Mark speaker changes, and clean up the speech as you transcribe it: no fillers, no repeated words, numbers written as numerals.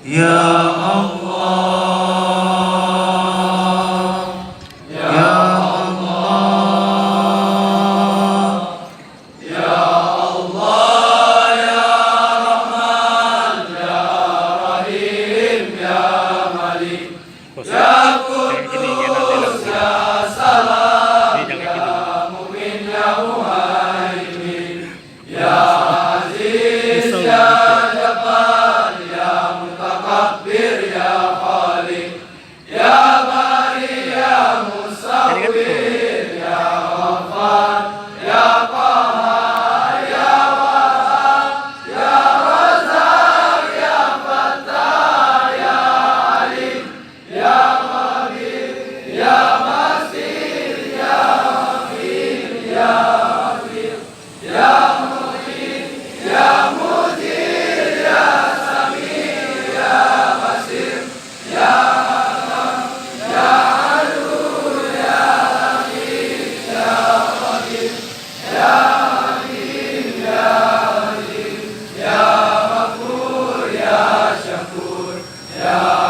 Speaker 1: Ya Allah, Ya Allah, Ya Allah, Ya Rahman, Ya Rahim, Ya Malik, Ya Qudus, Ya Salam, Ya Mu'min, Ya Muhaimin, Ya Aziz, Ya Jabbar, Ya Mutakabbir, Ya Khaliq, Ya Bari, Ya Musawwir, Ya Ghaffar, Ya Qahhar, Ya Wahhab, Ya Razzaq, Ya Fattah, Ya Alim, Ya Khabir, Ya Basir, Ya Hafiz, Ya Hafiz, Ya Muhit, Ya Mujir, Ya Sami', Ya Basir, Ya Hakam, Ya Adul, Ya Hakim, Ya Qadir, Ya Hakim, Ya Halim, Ya Ghafur, Ya Syakur, Ya